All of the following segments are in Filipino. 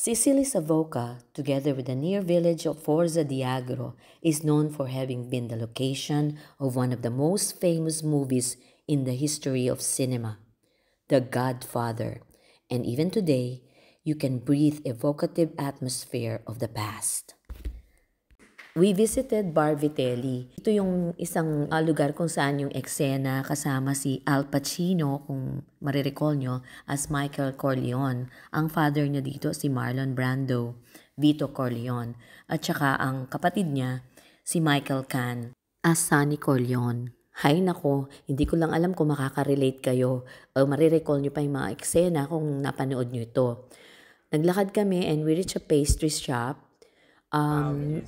Sicily Savoca, together with the near village of Forza di Agro, is known for having been the location of one of the most famous movies in the history of cinema, The Godfather, and even today, you can breathe evocative atmosphere of the past. We visited Bar Vitelli. Ito yung isang lugar kung saan yung eksena kasama si Al Pacino, kung marirecall nyo, as Michael Corleone. Ang father niya dito si Marlon Brando, Vito Corleone. At saka ang kapatid niya, si Michael Caine, as Sonny Corleone. Hay nako, hindi ko lang alam kung makaka-relate kayo o marirecall nyo pa yung mga eksena kung napanood nyo ito. Naglakad kami and we reached a pastry shop.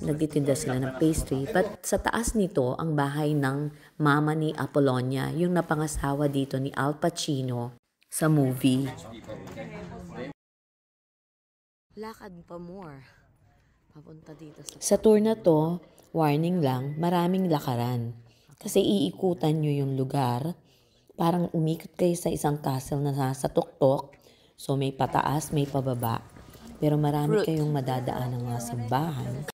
Nagtitinda sila ng pastry. But sa taas nito, ang bahay ng mama ni Apollonia, yung napangasawa dito ni Al Pacino sa movie. Lakad pa more. Papunta dito sa tour na to, warning lang, maraming lakaran. Kasi iikutan nyo yung lugar. Parang umikot kayo sa isang castle na nasa tuktok. So may pataas, may pababa. Pero marami kayong madadaan ng mga simbahan.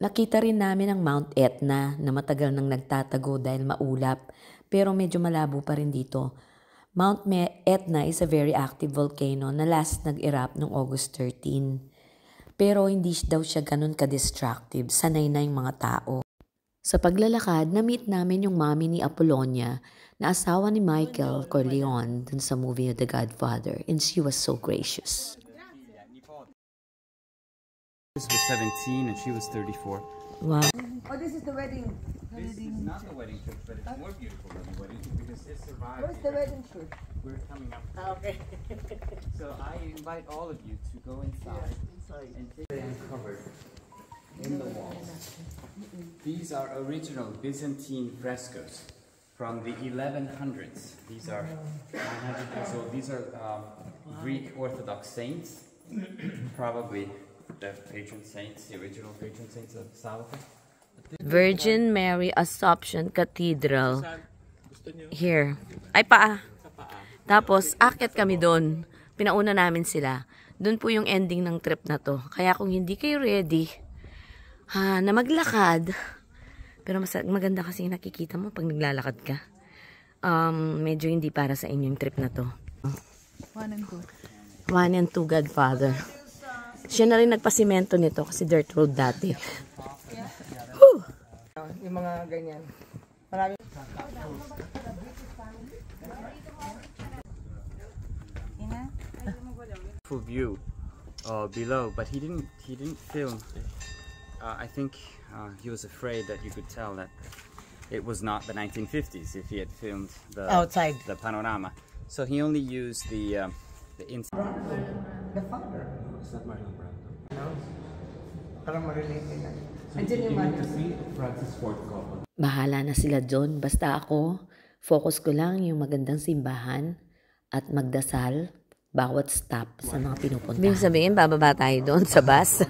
Nakita rin namin ang Mount Etna na matagal nang nagtatago dahil maulap, pero medyo malabo pa rin dito. Mount Etna is a very active volcano na last nag-erupt noong August 13. Pero hindi daw siya ganun ka-destructive, sanay na yung mga tao. Sa paglalakad, na-meet namin yung mami ni Apollonia na asawa ni Michael Corleone dun sa movie The Godfather, and she was so gracious. This was 17 and she was 34. Wow. Oh, this is the wedding. This is not the wedding church, but it's more beautiful than the wedding church because it survived. Where's the wedding church? We're coming up. Okay. So I invite all of you to go inside and take them covered in the walls. These are original Byzantine frescoes from the 1100s. These are 900 years old. These are Greek Orthodox saints, probably the patron saints, the original patron saints of Savoca. Virgin Mary Assumption Cathedral. Here. Ay, paa. Tapos, akyat kami doon. Pinauna namin sila. Doon po yung ending ng trip na to. Kaya kung hindi kayo ready na maglakad, pero maganda kasi nakikita mo pag naglalakad ka. Medyo hindi para sa inyo yung trip na to. 1 and 2. 1 and 2 Godfather. Siya na rin nagpasimento nito kasi dirt road dati. Whew! Yung mga ganyan. Marami. Full view below, but he didn't film. I think he was afraid that you could tell that it was not the 1950s if he had filmed the outside, the panorama. So he only used the inside. The father. Is that Marlon Brando? No. Parang ma-relate nila. So you need to see Francis Ford Coppola. Bahala na sila dyan. Basta ako, focus ko lang yung magandang simbahan at magdasal bawat stop sa mga pinupuntahan. Ibig sabihin, bababa tayo doon sa bus.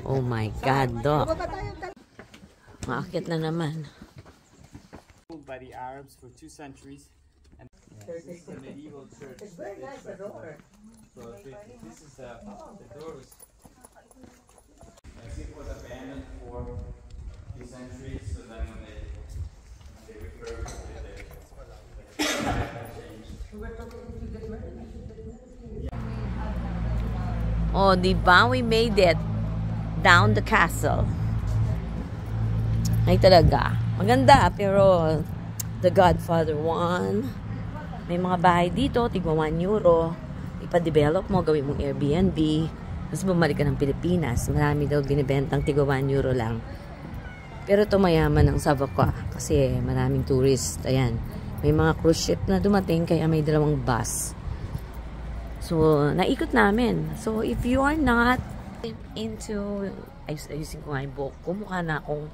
Oh my God, Doc. Maakyat na naman. By the Arabs for 2 centuries. And this is the medieval church. It's very nice, the door. So this is the door was, I think, was abandoned for 2 centuries. So then when they refurbished it, Oh, diba? We made it down the castle. Ay talaga. Maganda, pero The Godfather 1. May mga bahay dito, tigwa €1. Ipa-develop mo, gawin mong Airbnb. Tapos bumalik ka ng Pilipinas. Marami daw binibentang tigwa €1 lang. Pero ito mayaman ng Savoca kasi maraming tourist. Ayan. May mga cruise ship na dumating kaya may 2 bus. So, naikot namin. So, if you are not into, ayusin ko nga yung buhok ko, mukha na akong,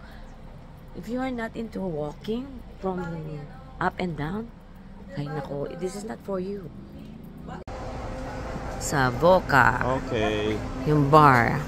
if you are not into walking from up and down, ay nako, this is not for you. Savoca. Okay. Yung bar.